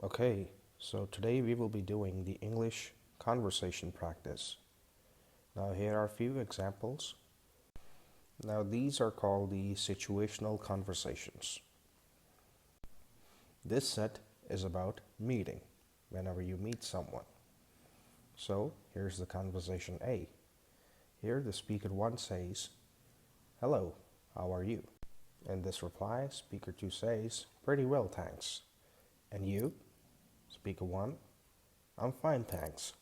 Okay, so today we will be doing the English conversation practice. Now, here are a few examples. Now, these are called the situational conversations. This set is about meeting, whenever you meet someone. So, here's the conversation A. Here, the speaker 1 says, "Hello, how are you?" In this reply, speaker 2 says, "Pretty well, thanks." And you? Speaker 1, "I'm fine, thanks."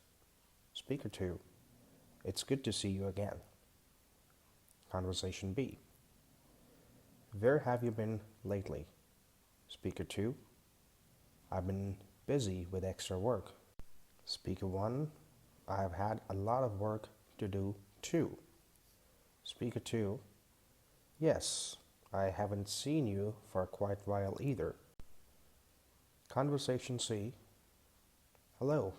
Speaker 2, "It's good to see you again." Conversation B, "Where have you been lately?" Speaker 2, "I've been busy with extra work." Speaker 1, "I have had a lot of work to do too." Speaker 2, "Yes, I haven't seen you for quite a while either." Conversation C, "Hello,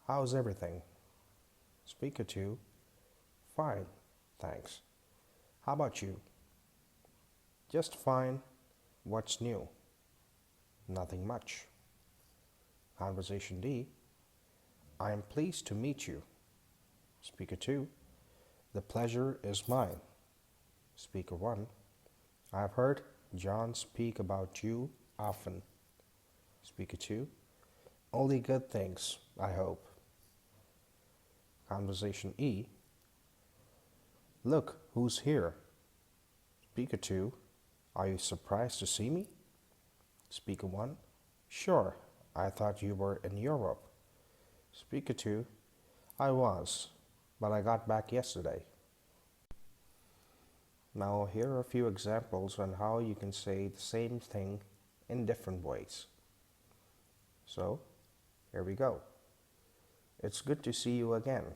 how's everything?" Speaker 2, "Fine, thanks. How about you?" "Just fine. What's new?" "Nothing much." Conversation D, "I am pleased to meet you." Speaker 2, "The pleasure is mine." Speaker 1, "I've heard John speak about you often." Speaker 2, "Only good things, I hope." Conversation E, "Look who's here." Speaker 2, "Are you surprised to see me?" Speaker 1, "Sure, I thought you were in Europe." Speaker 2, "I was, but I got back yesterday." Now here are a few examples on how you can say the same thing in different ways. So, here we go. "It's good to see you again."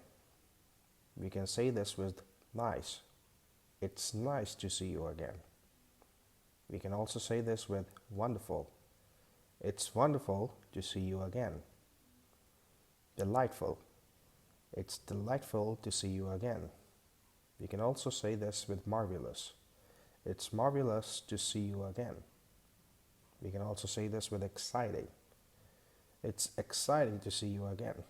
We can say this with nice. "It's nice to see you again." We can also say this with wonderful. "It's wonderful to see you again." Delightful. "It's delightful to see you again." We can also say this with marvelous. "It's marvelous to see you again." We can also say this with exciting. "It's exciting to see you again."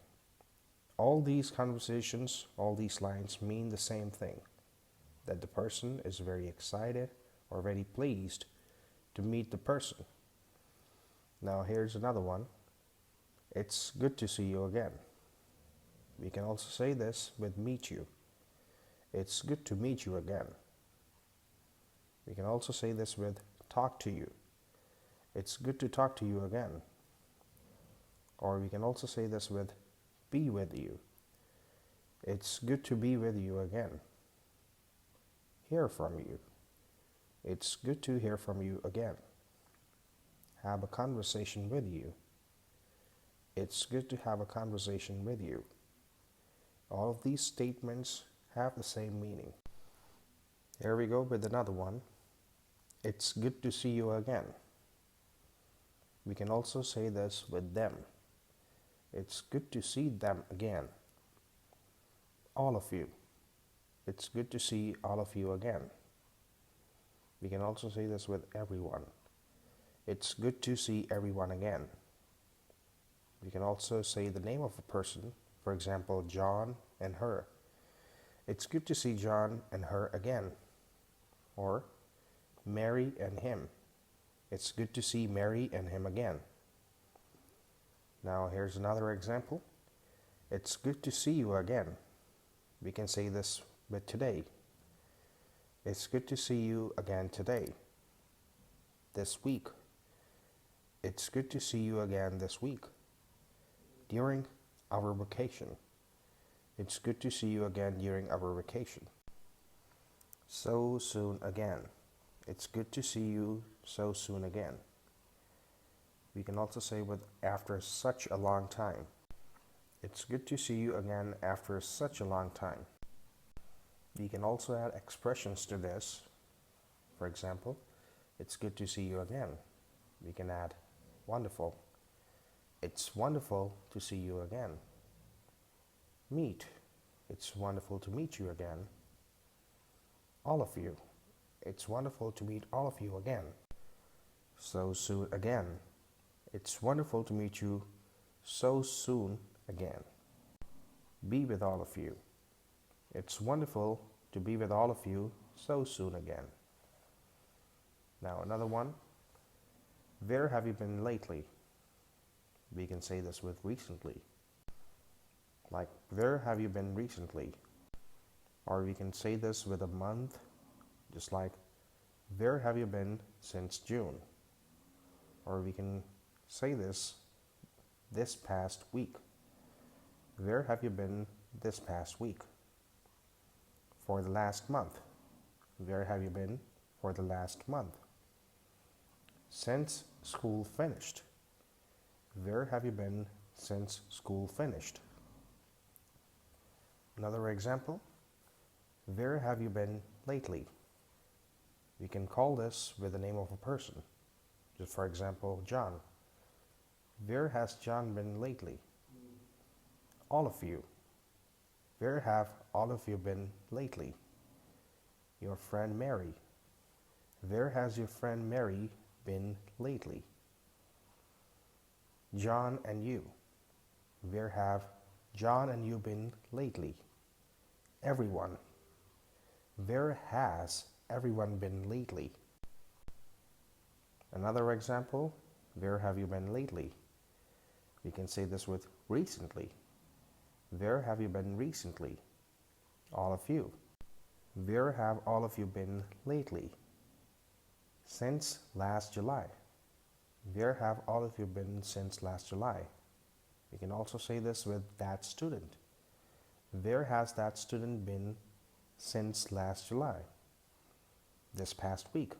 All these conversations, all these lines mean the same thing, that the person is very excited or very pleased to meet the person. Now here's another one. "It's good to see you again." We can also say this with meet you. "It's good to meet you again." We can also say this with talk to you. "It's good to talk to you again." Or we can also say this with be with you. "It's good to be with you again." Hear from you. "It's good to hear from you again." Have a conversation with you. "It's good to have a conversation with you." All of these statements have the same meaning. Here we go with another one. "It's good to see you again." We can also say this with them. "It's good to see them again." All of you. "It's good to see all of you again." We can also say this with everyone. "It's good to see everyone again." We can also say the name of a person, for example, John and her. "It's good to see John and her again." Or Mary and him. "It's good to see Mary and him again." Now here's another example. "It's good to see you again." We can say this with today. "It's good to see you again today." This week. "It's good to see you again this week." During our vacation. "It's good to see you again during our vacation." So soon again. "It's good to see you so soon again." We can also say with after such a long time. "It's good to see you again after such a long time." We can also add expressions to this. For example, "It's good to see you again." We can add wonderful. "It's wonderful to see you again." Meet. "It's wonderful to meet you again." All of you. "It's wonderful to meet all of you again." So soon again. It's wonderful to meet you so soon again. Be with all of you. It's wonderful to be with all of you so soon again. Now, another one. Where have you been lately? We can say this with recently. Like, where have you been recently? Or we can say this with a month, just like, where have you been since June? Or we can say this past week. Where have you been this past week? For the last month. Where have you been for the last month? Since school finished. Where have you been since school finished? Another example. Where have you been lately? We can call this with the name of a person. Just for example, John. Where has John been lately? All of you. Where have all of you been lately? Your friend Mary. Where has your friend Mary been lately? John and you. Where have John and you been lately? Everyone. Where has everyone been lately? Another example, where have you been lately? We can say this with recently. Where have you been recently? All of you. Where have all of you been lately? Since last July. Where have all of you been since last July? We can also say this with that student. Where has that student been since last July? This past week.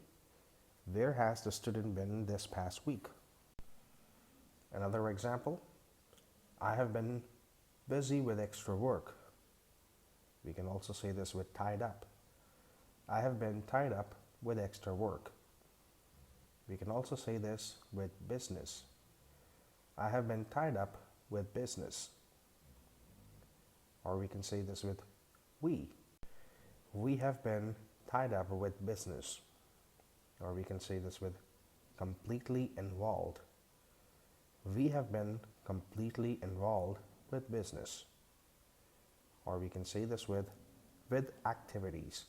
Where has the student been this past week? Another example. I have been busy with extra work. We can also say this with tied up. I have been tied up with extra work. We can also say this with business. I have been tied up with business. Or we can say this with we. We have been tied up with business. Or we can say this with completely involved. We have been completely involved with business. Or we can say this with activities.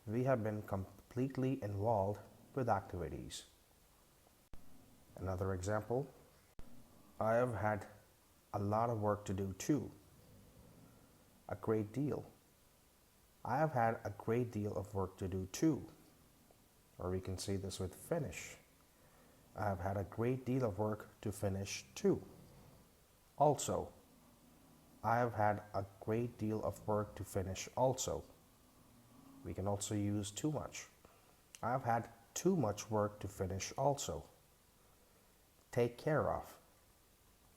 We have been completely involved with activities. Another example. I have had a lot of work to do too. A great deal. I have had a great deal of work to do too. Or we can say this with finish. I have had a great deal of work to finish too. Also. I have had a great deal of work to finish also. We can also use too much. I have had too much work to finish also. Take care of.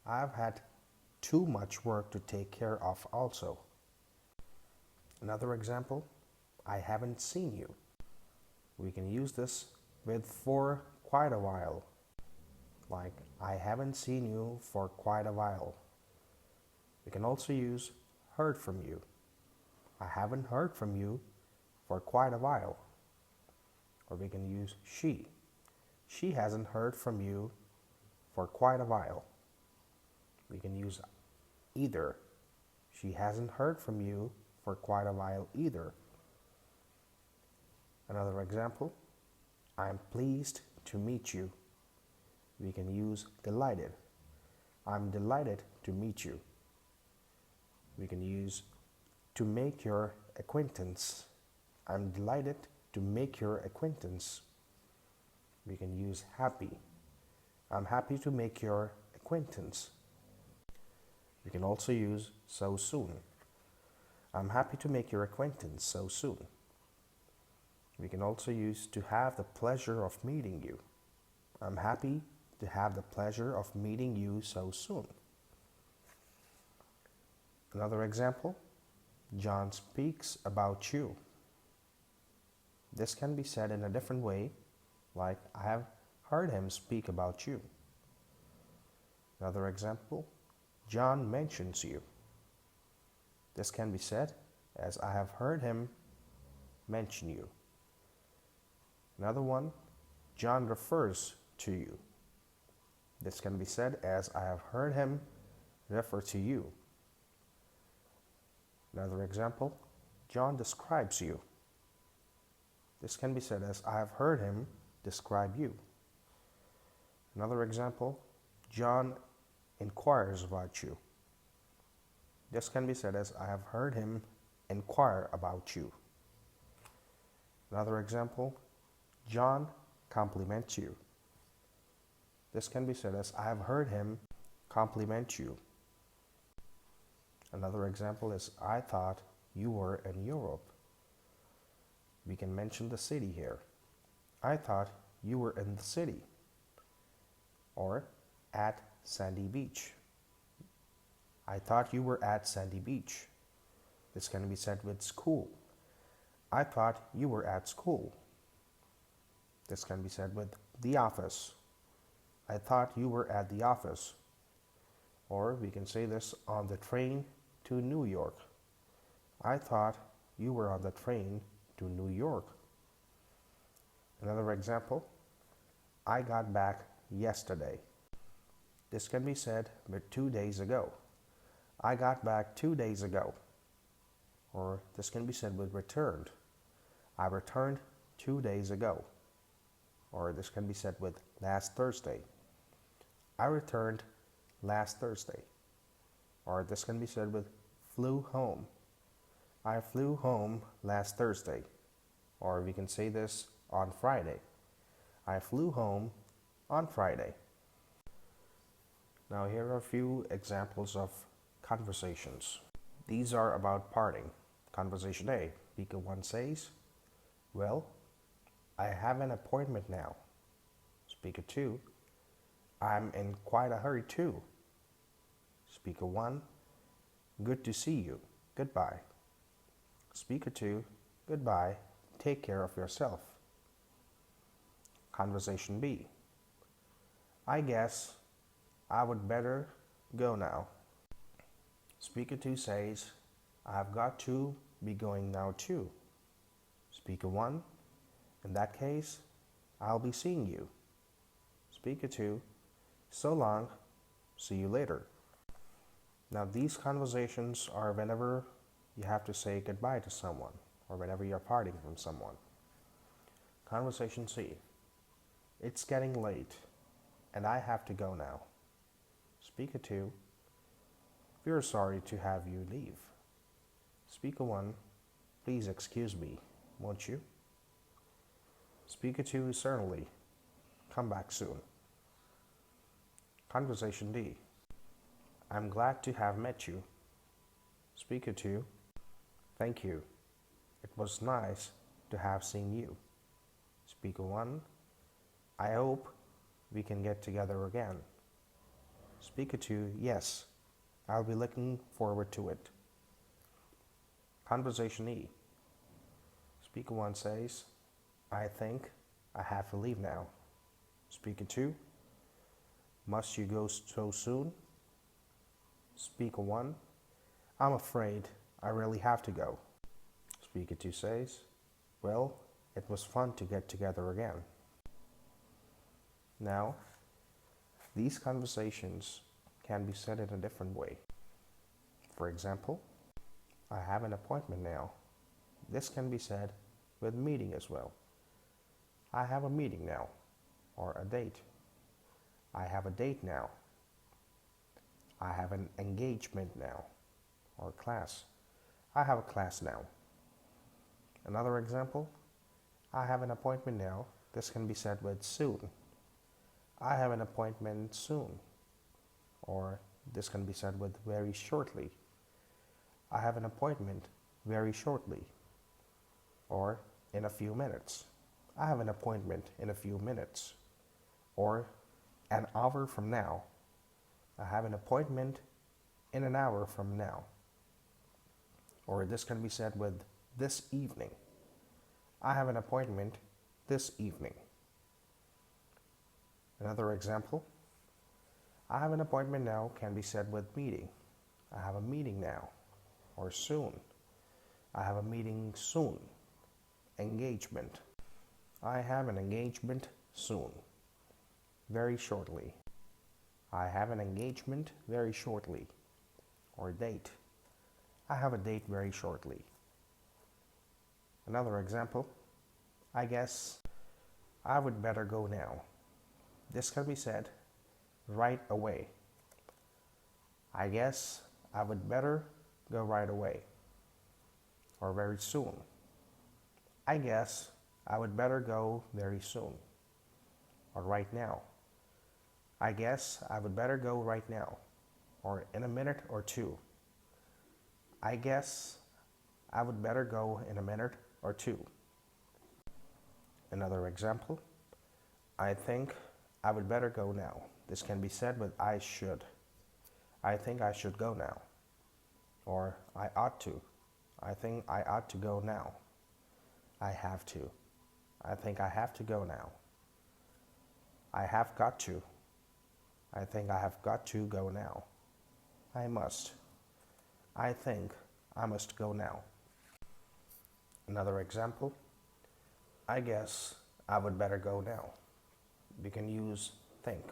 I have had too much work to take care of also. Another example, I haven't seen you. We can use this with for quite a while. Like, I haven't seen you for quite a while. We can also use heard from you. I haven't heard from you for quite a while. Or we can use she. She hasn't heard from you for quite a while. We can use either. She hasn't heard from you for quite a while either. Another example, I'm pleased to meet you. We can use delighted. I'm delighted to meet you. We can use to make your acquaintance. I'm delighted to make your acquaintance. We can use happy. I'm happy to make your acquaintance. We can also use so soon. I'm happy to make your acquaintance so soon. We can also use to have the pleasure of meeting you. I'm happy to have the pleasure of meeting you so soon. Another example, John speaks about you. This can be said in a different way, like I have heard him speak about you. Another example, John mentions you. This can be said as I have heard him mention you. Another one, John refers to you. This can be said as I have heard him refer to you. Another example, John describes you. This can be said as I have heard him describe you. Another example, John inquires about you. This can be said as I have heard him inquire about you. Another example, John compliments you. This can be said as I have heard him compliment you. Another example is I thought you were in Europe. We can mention the city here. I thought you were in the city. Or at Sandy Beach. I thought you were at Sandy Beach. This can be said with school. I thought you were at school. This can be said with the office. I thought you were at the office. Or we can say this on the train to New York. I thought you were on the train to New York. Another example, I got back yesterday. This can be said with 2 days ago. I got back 2 days ago. Or this can be said with returned. I returned 2 days ago. Or this can be said with last Thursday. I returned last Thursday. Or this can be said with flew home. I flew home last Thursday. Or we can say this on Friday. I flew home on Friday. Now here are a few examples of conversations. These are about parting. Conversation A. Speaker 1 says, well, I have an appointment now. Speaker 2, I'm in quite a hurry too. Speaker 1, good to see you. Goodbye. Speaker 2, goodbye. Take care of yourself. Conversation B. I guess I would better go now. Speaker 2 says, I've got to be going now too. Speaker 1, in that case, I'll be seeing you. Speaker 2, so long, see you later. Now these conversations are whenever you have to say goodbye to someone or whenever you're parting from someone. Conversation C. It's getting late and I have to go now. Speaker 2, we're sorry to have you leave. Speaker 1, please excuse me, won't you? Speaker 2, certainly. Come back soon. Conversation D. I'm glad to have met you. Speaker 2, thank you. It was nice to have seen you. Speaker 1, I hope we can get together again. Speaker 2, yes, I'll be looking forward to it. Conversation E. Speaker 1 says, I think I have to leave now. Speaker 2, must you go so soon? Speaker 1, I'm afraid I really have to go. Speaker 2 says, well, it was fun to get together again. Now, these conversations can be said in a different way. For example, I have an appointment now. This can be said with meeting as well. I have a meeting now, or a date. I have a date now. I have an engagement now, or class. I have a class now. Another example, I have an appointment now. This can be said with soon. I have an appointment soon. Or this can be said with very shortly. I have an appointment very shortly. Or in a few minutes. I have an appointment in a few minutes. Or an hour from now. I have an appointment in an hour from now. Or this can be said with this evening. I have an appointment this evening. Another example, I have an appointment now can be said with meeting. I have a meeting now, or soon. I have a meeting soon. Engagement. I have an engagement soon. Very shortly. I have an engagement very shortly. Or date. I have a date very shortly. Another example. I guess I would better go now. This can be said right away. I guess I would better go right away. Or very soon. I guess I would better go very soon. Or right now. I guess I would better go right now. Or in a minute or two. I guess I would better go in a minute or two. Another example. I think I would better go now. This can be said with I should. I think I should go now. Or I ought to. I think I ought to go now. I have to. I think I have to go now. I have got to. I think I have got to go now. I must. I think I must go now. Another example. I guess I would better go now. We can use think.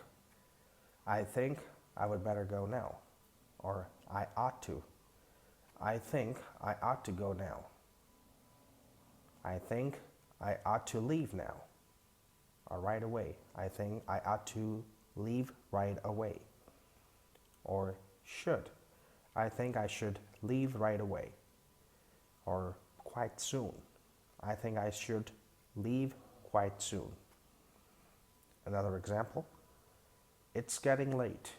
I think I would better go now. Or I ought to. I think I ought to go now. I think I ought to leave now. Or right away. I think I ought to leave right away. Or should. I think I should leave right away. Or quite soon. I think I should leave quite soon. Another example. It's getting late.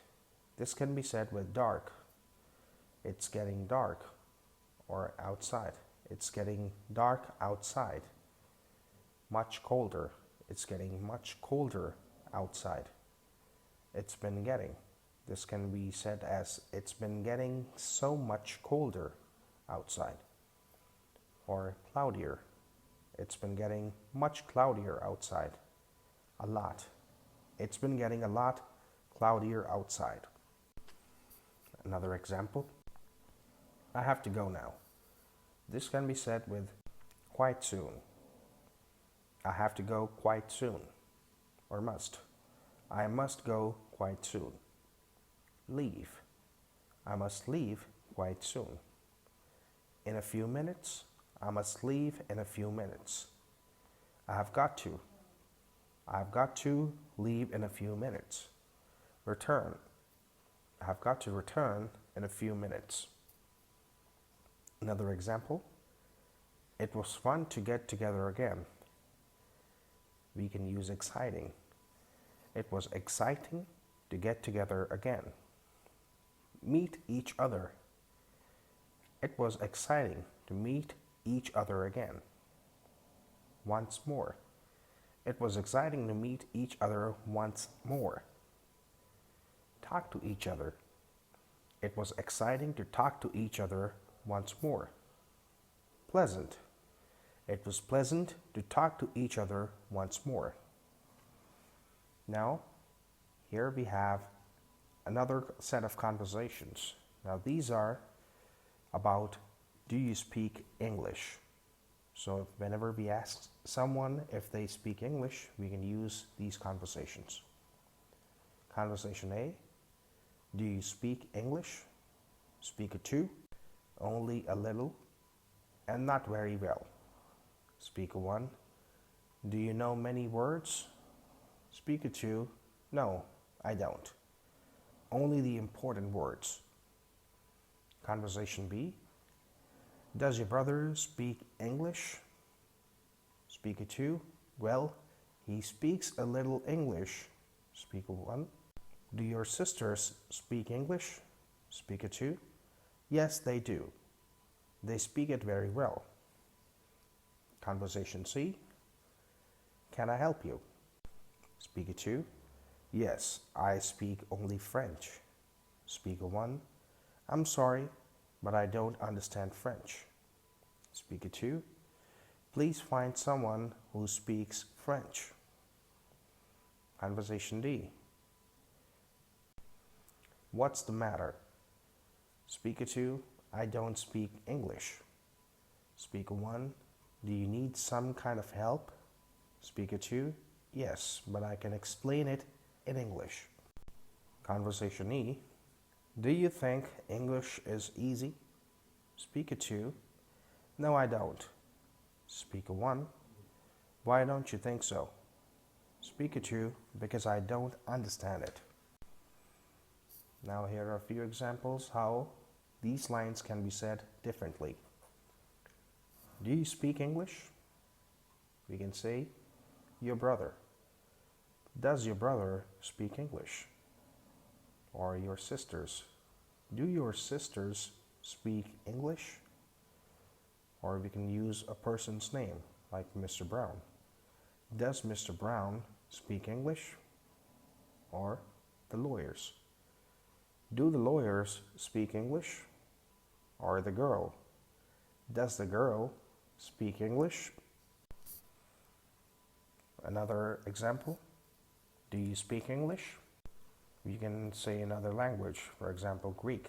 This can be said with dark. It's getting dark. Or outside. It's getting dark outside. Much colder. It's getting much colder outside. It's been getting. This can be said as it's been getting so much colder outside. Or cloudier. It's been getting much cloudier outside. A lot. It's been getting a lot cloudier outside. Another example. I have to go now. This can be said with quite soon. I have to go quite soon. Or must. I must go quite soon. Leave. I must leave quite soon. In a few minutes. I must leave in a few minutes. I have got to. I've got to leave in a few minutes. Return. I have got to return in a few minutes. Another example. It was fun to get together again. We can use exciting. It was exciting to get together again. Meet each other. It was exciting to meet each other again. Once more. It was exciting to meet each other once more. Talk to each other. It was exciting to talk to each other once more. Pleasant. It was pleasant to talk to each other once more. Now, here we have another set of conversations. Now, these are about, do you speak English? So whenever we ask someone if they speak English, we can use these conversations. Conversation A, do you speak English? Speaker 2, only a little and not very well. Speaker 1, do you know many words? Speaker 2, no, I don't. Only the important words. Conversation B, does your brother speak English? Speaker 2, well, he speaks a little English. Speaker 1, do your sisters speak English? Speaker 2, yes, they do. They speak it very well. Conversation C, can I help you? Speaker 2, yes, I speak only French. Speaker 1, I'm sorry, but I don't understand French. Speaker 2, please find someone who speaks French. Conversation D, what's the matter? Speaker 2, I don't speak English. Speaker 1, do you need some kind of help? Speaker 2, yes, but I can explain it in English. Conversation E. Do you think English is easy? Speaker 2. No, I don't. Speaker 1. Why don't you think so? Speaker 2. Because I don't understand it. Now here are a few examples how these lines can be said differently. Do you speak English? We can say, your brother. Does your brother speak English? Or your sisters. Do your sisters speak English? Or we can use a person's name, like Mr. Brown. Does Mr. Brown speak English? Or the lawyers. Do the lawyers speak English? Or the girl. Does the girl speak English? Another example. Do you speak English? You can say another language, for example, Greek.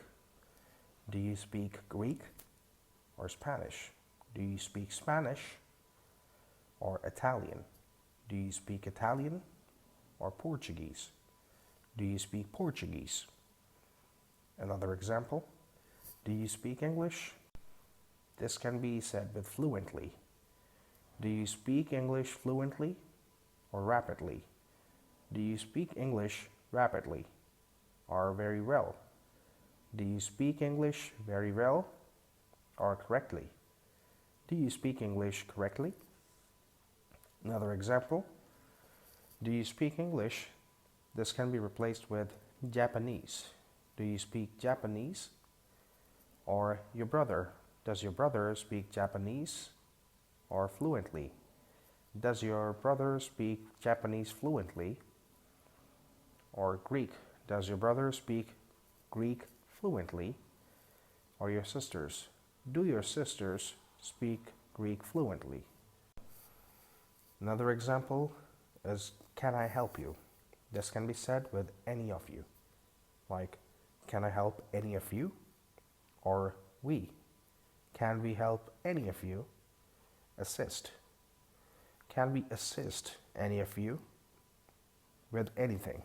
Do you speak Greek or Spanish? Do you speak Spanish or Italian? Do you speak Italian or Portuguese? Do you speak Portuguese? Another example. Do you speak English? This can be said with fluently. Do you speak English fluently or rapidly? Do you speak English rapidly or very well? Do you speak English very well or correctly? Do you speak English correctly? Another example. Do you speak English? This can be replaced with Japanese. Do you speak Japanese? Or your brother. Does your brother speak Japanese or fluently? Does your brother speak Japanese fluently? Or Greek. Does your brother speak Greek fluently? Or your sisters. Do your sisters speak Greek fluently? Another example is, can I help you? This can be said with any of you. Like, can I help any of you? Or we. Can we help any of you? Assist. Can we assist any of you with anything?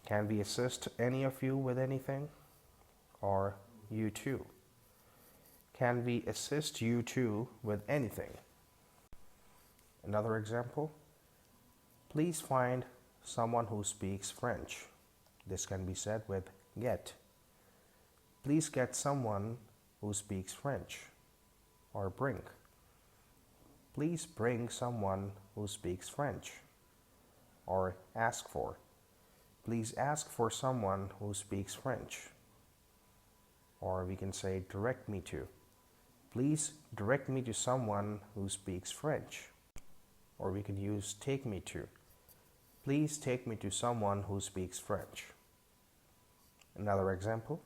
Can we assist any of you with anything? Or you too. Can we assist you too with anything? Another example. Please find someone who speaks French. This can be said with get. Please get someone who speaks French. Or bring. Please bring someone who speaks French. Or ask for. Please ask for someone who speaks French. Or we can say direct me to. Please direct me to someone who speaks French. Or we can use take me to. Please take me to someone who speaks French. Another example.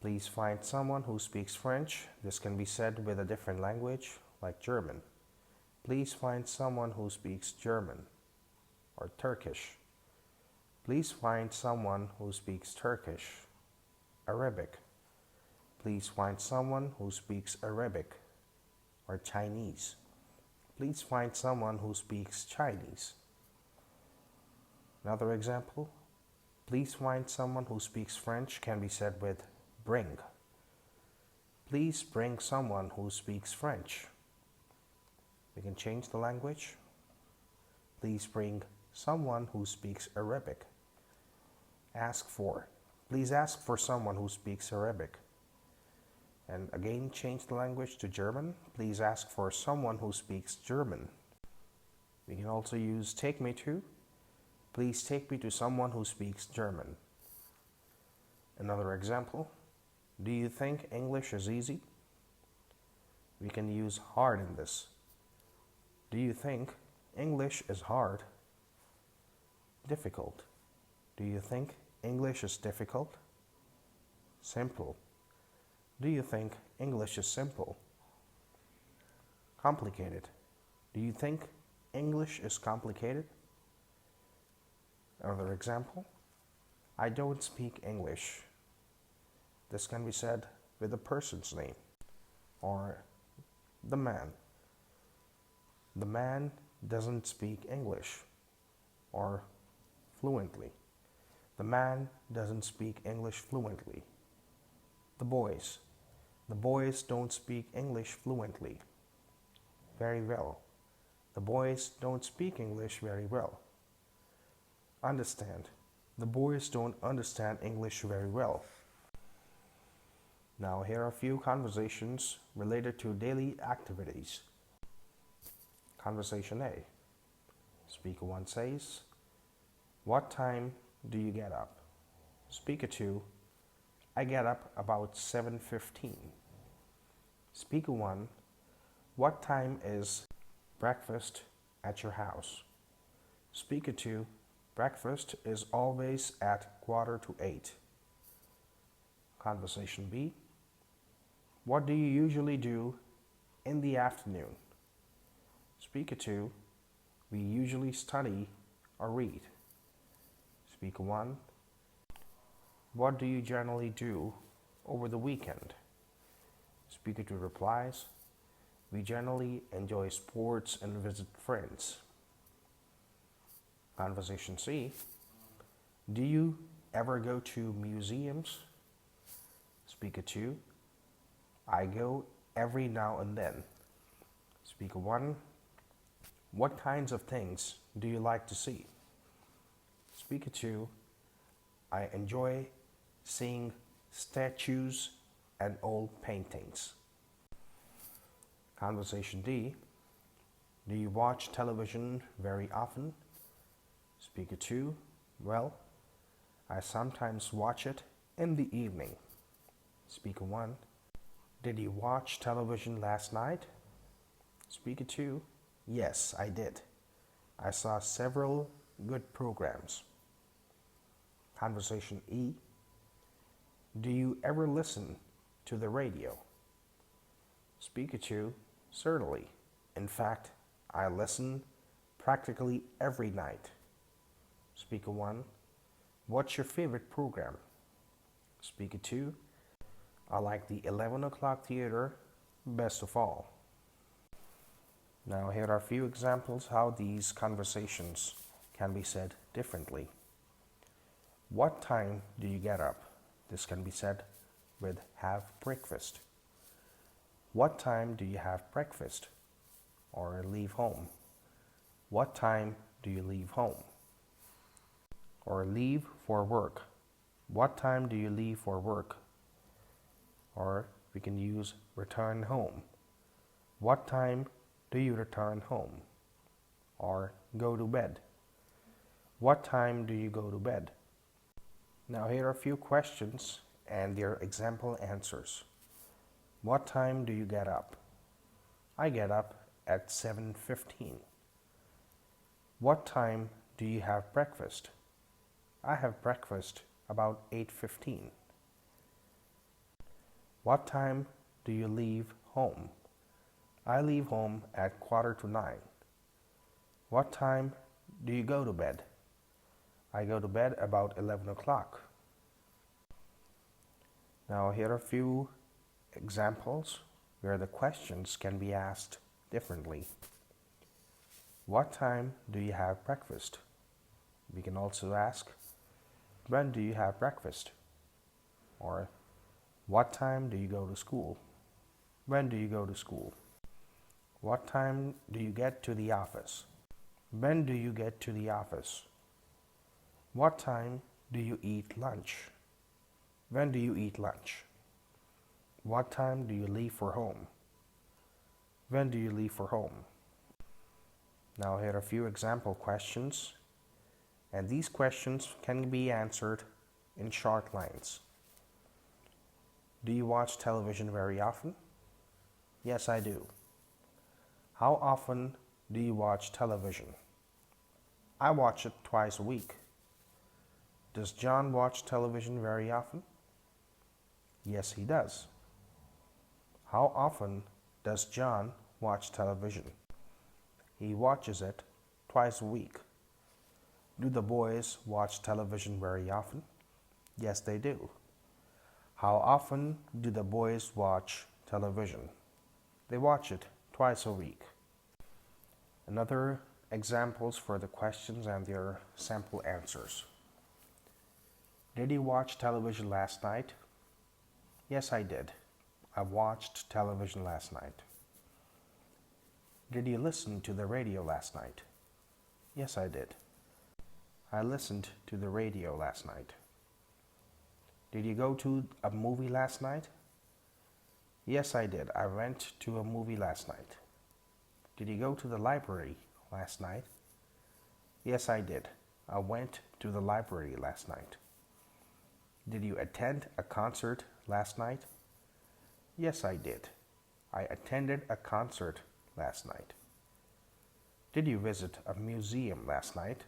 Please find someone who speaks French. This can be said with a different language, like German. Please find someone who speaks German. Or Turkish. Please find someone who speaks Turkish. Arabic. Please find someone who speaks Arabic. Or Chinese. Please find someone who speaks Chinese. Another example. Please find someone who speaks French can be said with bring. Please bring someone who speaks French. We can change the language. Please bring someone who speaks Arabic. Ask for. Please ask for someone who speaks Arabic. And again, change the language to German. Please ask for someone who speaks German. We can also use take me to. Please take me to someone who speaks German. Another example. Do you think English is easy? We can use hard in this. Do you think English is hard? Difficult. Do you think English is difficult? Simple. Do you think English is simple? Complicated. Do you think English is complicated? Another example. I don't speak English. This can be said with a person's name. Or the man. The man doesn't speak English. Or fluently. The man doesn't speak English fluently. The boys. The boys don't speak English fluently. Very well. The boys don't speak English very well. Understand. The boys don't understand English very well. Now, here are a few conversations related to daily activities. Conversation A. Speaker 1 says, "What time do you get up?" Speaker 2, "I get up about 7:15. Speaker 1, "What time is breakfast at your house?" Speaker 2, "Breakfast is always at 7:45. Conversation B. "What do you usually do in the afternoon?" Speaker 2, "We usually study or read." Speaker 1, "What do you generally do over the weekend?" Speaker 2 replies, "We generally enjoy sports and visit friends." Conversation C. "Do you ever go to museums?" Speaker 2, "I go every now and then." Speaker 1, "What kinds of things do you like to see?" Speaker 2, "I enjoy seeing statues and old paintings." Conversation D. "Do you watch television very often?" Speaker 2, "Well, I sometimes watch it in the evening." Speaker 1, "Did you watch television last night?" Speaker 2, "Yes, I did. I saw several good programs." Conversation E. "Do you ever listen to the radio?" Speaker 2, "Certainly. In fact, I listen practically every night." Speaker 1, "What's your favorite program?" Speaker 2, "I like the 11 o'clock theater best of all." Now, here are a few examples how these conversations can be said differently. "What time do you get up?" This can be said with "have breakfast." "What time do you have breakfast?" Or "leave home." "What time do you leave home?" Or "leave for work." "What time do you leave for work?" Or we can use "return home." "What time do you return home?" Or "go to bed." "What time do you go to bed?" Now, here are a few questions and their example answers. "What time do you get up?" "I get up at 7:15. "What time do you have breakfast?" "I have breakfast about 8:15. "What time do you leave home?" "I leave home at 8:45. "What time do you go to bed?" "I go to bed about 11 o'clock. Now, here are a few examples where the questions can be asked differently. "What time do you have breakfast?" We can also ask, "When do you have breakfast?" Or, "What time do you go to school?" "When do you go to school?" "What time do you get to the office?" "When do you get to the office?" "What time do you eat lunch?" "When do you eat lunch?" "What time do you leave for home?" "When do you leave for home?" Now, here are a few example questions, and these questions can be answered in short lines. "Do you watch television very often?" "Yes, I do." "How often do you watch television?" "I watch it twice a week." "Does John watch television very often?" "Yes, he does." "How often does John watch television?" "He watches it twice a week." "Do the boys watch television very often?" "Yes, they do." "How often do the boys watch television?" "They watch it twice a week." Another examples for the questions and their sample answers. Did you watch television last night? Yes, I did. I watched television last night. Did you listen to the radio last night? Yes, I did. I listened to the radio last night. Did you go to a movie last night? Yes, I did. I went to a movie last night. Did you go to the library last night? Yes, I did. I went to the library last night. Did you attend a concert last night? Yes, I did. I attended a concert last night. Did you visit a museum last night?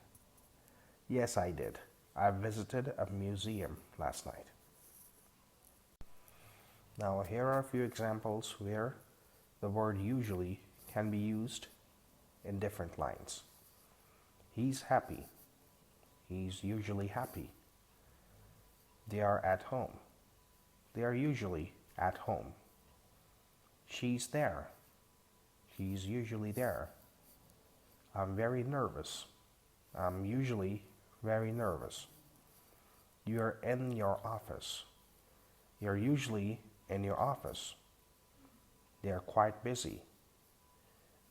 Yes, I did. I visited a museum last night. Now, here are a few examples where the word usually can be used in different lines. He's happy. He's usually happy. They are at home. They are usually at home. She's there. She's usually there. I'm very nervous. I'm usually very nervous. You're in your office. You're usually in your office. They are quite busy.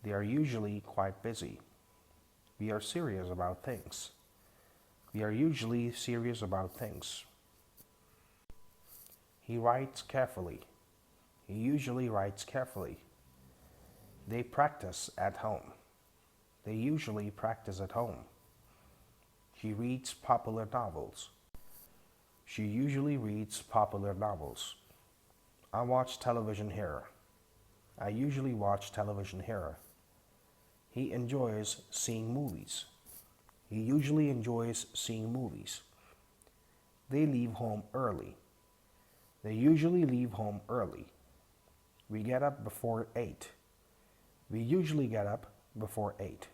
They are usually quite busy. We are serious about things. We are usually serious about things. He writes carefully. He usually writes carefully. They practice at home. They usually practice at home. She reads popular novels. She usually reads popular novels. I watch television here. I usually watch television here. He enjoys seeing movies. He usually enjoys seeing movies. They leave home early. They usually leave home early. We get up before 8. We usually get up before 8.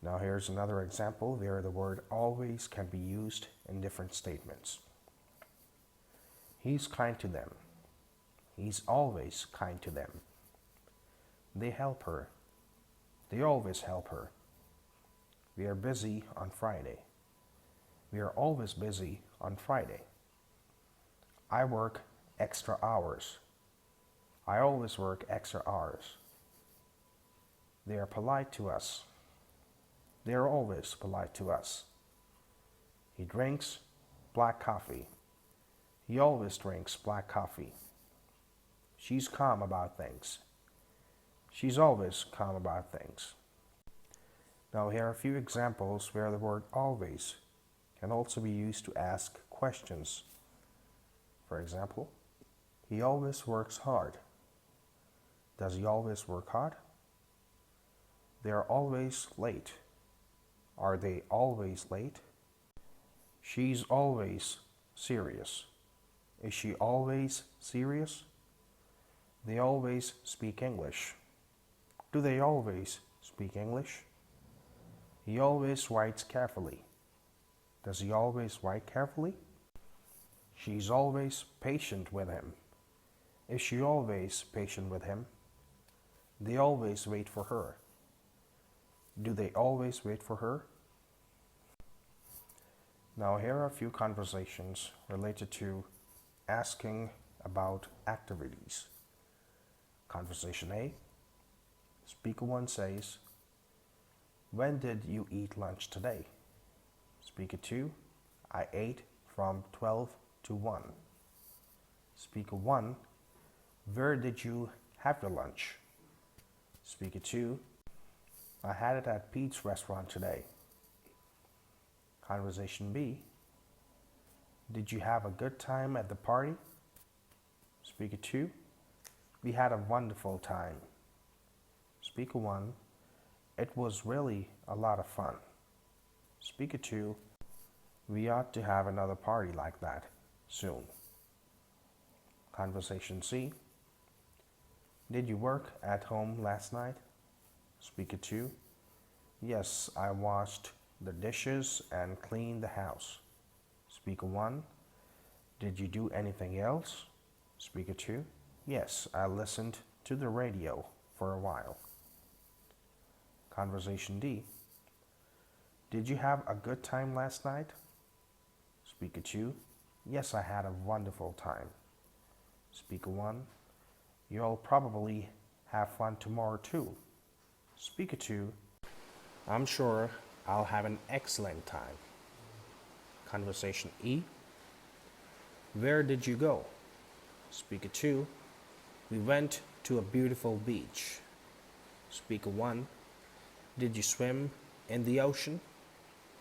Now here's another example where the word always can be used in different statements. He's kind to them. He's always kind to them. They help her. They always help her. We are busy on Friday. We are always busy on Friday. I work extra hours. I always work extra hours. They are polite to us. They are always polite to us. He drinks black coffee. He always drinks black coffee. She's calm about things. She's always calm about things. Now here are a few examples where the word always can also be used to ask questions. For example, he always works hard. Does he always work hard? They are always late. Are they always late? She's always serious. Is she always serious? They always speak English. Do they always speak English? He always writes carefully. Does he always write carefully? She's always patient with him. Is she always patient with him? They always wait for her. Do they always wait for her? Now here are a few conversations related to asking about activities. Conversation A. Speaker 1 says, when did you eat lunch today? Speaker 2, I ate from 12 to 1. Speaker 1, where did you have your lunch? Speaker 2, I had it at Pete's restaurant today. Conversation B, did you have a good time at the party? Speaker 2, we had a wonderful time. Speaker 1, it was really a lot of fun. Speaker 2, we ought to have another party like that soon. Conversation C, did you work at home last night? Speaker 2, yes, I washed the dishes and cleaned the house. Speaker 1, did you do anything else? Speaker 2, yes, I listened to the radio for a while. Conversation D, did you have a good time last night? Speaker 2, yes, I had a wonderful time. Speaker 1, you'll probably have fun tomorrow too. Speaker 2, I'm sure I'll have an excellent time. Conversation E, where did you go? Speaker 2, we went to a beautiful beach. Speaker 1, did you swim in the ocean?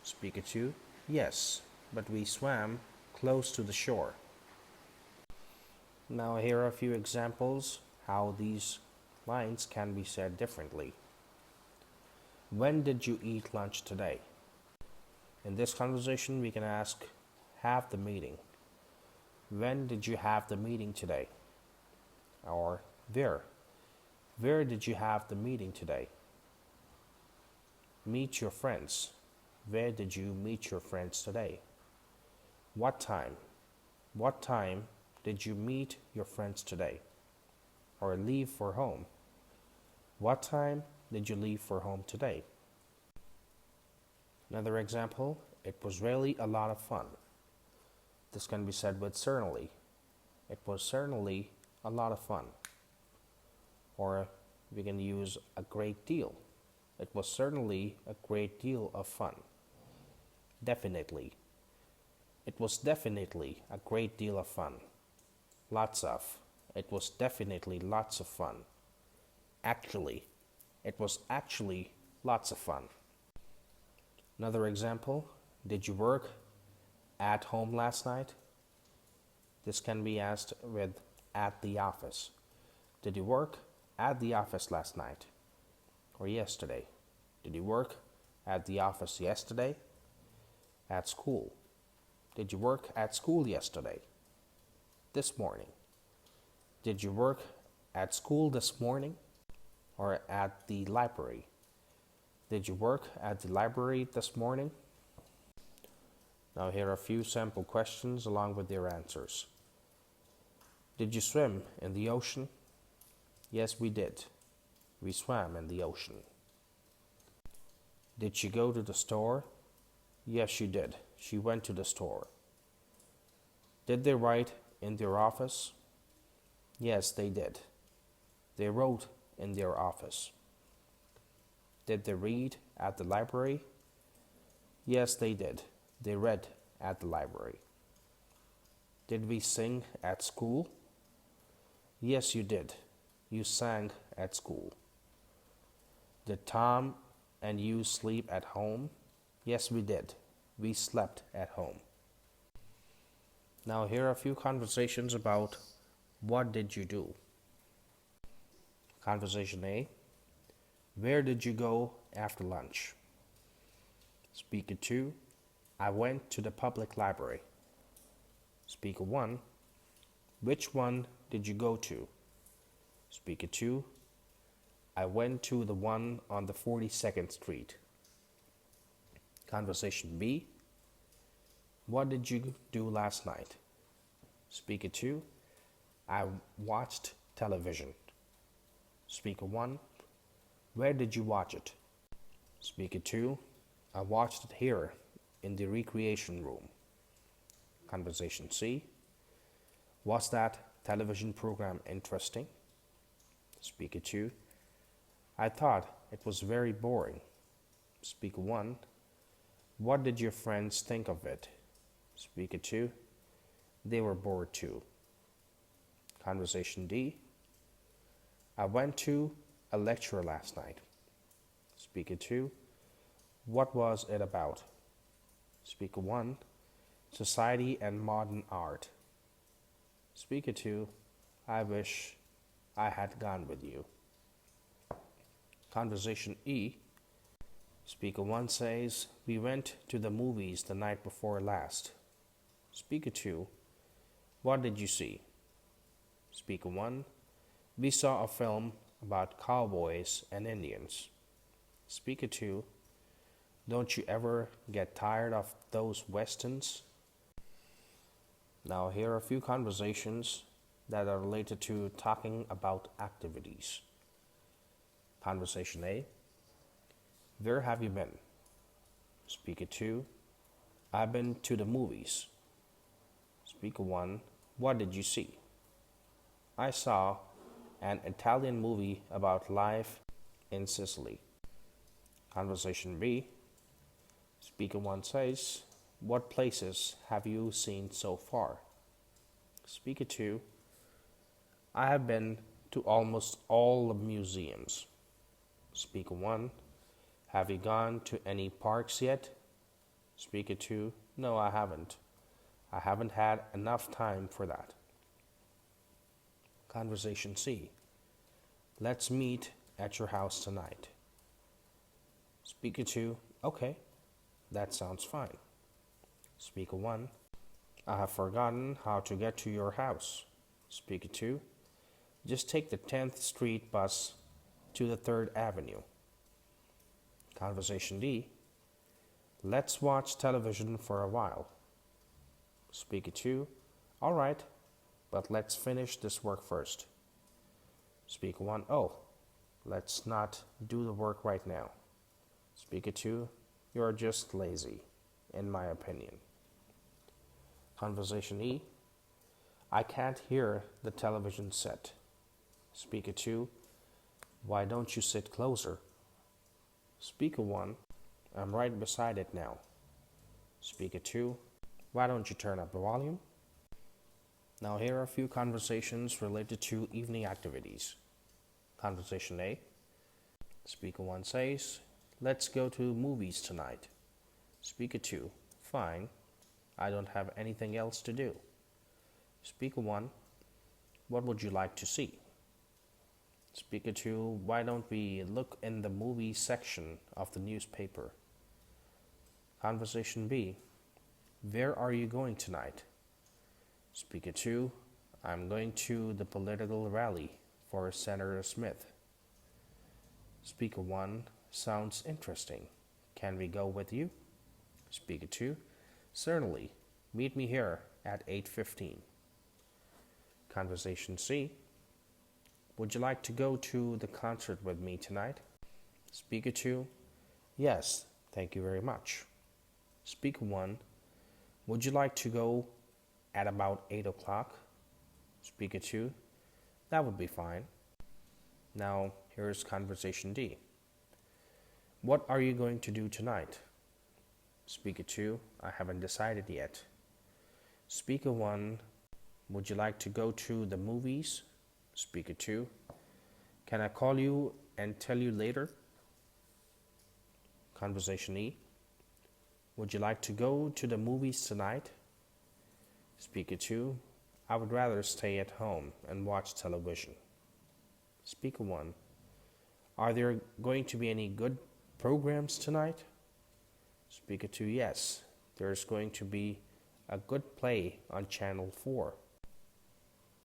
Speaker 2, yes, but we swam close to the shore. Now here are a few examples how these lines can be said differently. When did you eat lunch today? In this conversation we can ask, have the meeting. When did you have the meeting today? Or where? Where did you have the meeting today? Meet your friends. Where did you meet your friends today? What time? What time did you meet your friends today? Or leave for home. What time did you leave for home today? Another example, it was really a lot of fun. This can be said with certainly. It was certainly a lot of fun. Or we can use a great deal. It was certainly a great deal of fun. Definitely. It was definitely a great deal of fun. Lots of. It was definitely lots of fun. Actually. It was actually lots of fun. Another example, did you work at home last night? This can be asked with at the office. Did you work at the office last night? Or yesterday? Did you work at the office yesterday? At school. Did you work at school yesterday? This morning. Did you work at school this morning? Or at the library? Did you work at the library this morning? Now here are a few sample questions along with their answers. Did you swim in the ocean? Yes, we did. We swam in the ocean. Did she go to the store? Yes, she did. She went to the store. Did they write in their office? Yes, they did. They wrote in their office. Did they read at the library? Yes, they did. They read at the library. Did we sing at school? Yes, you did. You sang at school. Did Tom and you sleep at home? Yes, we did. We slept at home. Now here are a few conversations about what did you do? Conversation A. Where did you go after lunch? Speaker 2. I went to the public library. Speaker 1. Which one did you go to? Speaker 2. I went to the one on the 42nd Street. Conversation B. What did you do last night? Speaker 2. I watched television. Speaker 1. Where did you watch it? Speaker 2. I watched it here in the recreation room. Conversation C. Was that television program interesting? Speaker 2. I thought it was very boring. Speaker 1. What did your friends think of it? Speaker 2. They were bored too. Conversation D. I went to a lecture last night. Speaker 2. What was it about? Speaker 1. Society and modern art. Speaker 2. I wish I had gone with you. Conversation E. Speaker 1 says, we went to the movies the night before last. Speaker 2. What did you see? Speaker 1. We saw a film about cowboys and Indians. Speaker 2. Don't you ever get tired of those westerns? Now here are a few conversations that are related to talking about activities. Conversation A. Where have you been? Speaker 2. I've been to the movies. Speaker 1, what did you see? I saw an Italian movie about life in Sicily. Conversation B, Speaker 1 says, what places have you seen so far? Speaker 2, I have been to almost all the museums. Speaker 1, have you gone to any parks yet? Speaker 2, no, I haven't. I haven't had enough time for that. Conversation C, let's meet at your house tonight. Speaker 2, okay, that sounds fine. Speaker 1, I have forgotten how to get to your house. Speaker 2, just take the 10th Street bus to the 3rd Avenue. Conversation D, let's watch television for a while. Speaker 2, all right, but let's finish this work first. Speaker 1, oh, let's not do the work right now. Speaker 2, you're just lazy, in my opinion. Conversation E, I can't hear the television set. Speaker 2, why don't you sit closer? Speaker 1, I'm right beside it now. Speaker 2, why don't you turn up the volume? Now here are a few conversations related to evening activities. Conversation A, Speaker 1 says, let's go to movies tonight. Speaker 2, fine, I don't have anything else to do. Speaker 1, what would you like to see? Speaker 2, why don't we look in the movie section of the newspaper? Conversation B, where are you going tonight? Speaker 2, I'm going to the political rally for Senator Smith. Speaker 1, sounds interesting. Can we go with you? Speaker 2, certainly. Meet me here at 8:15. Conversation C, would you like to go to the concert with me tonight? Speaker 2, yes, thank you very much. Speaker 1, would you like to go at about 8 o'clock? Speaker 2, that would be fine. Now, here's conversation D. What are you going to do tonight? Speaker 2, I haven't decided yet. Speaker 1, would you like to go to the movies? Speaker 2, can I call you and tell you later? Conversation E, would you like to go to the movies tonight? Speaker 2, I would rather stay at home and watch television. Speaker 1, are there going to be any good programs tonight? Speaker 2, yes, there's going to be a good play on Channel 4.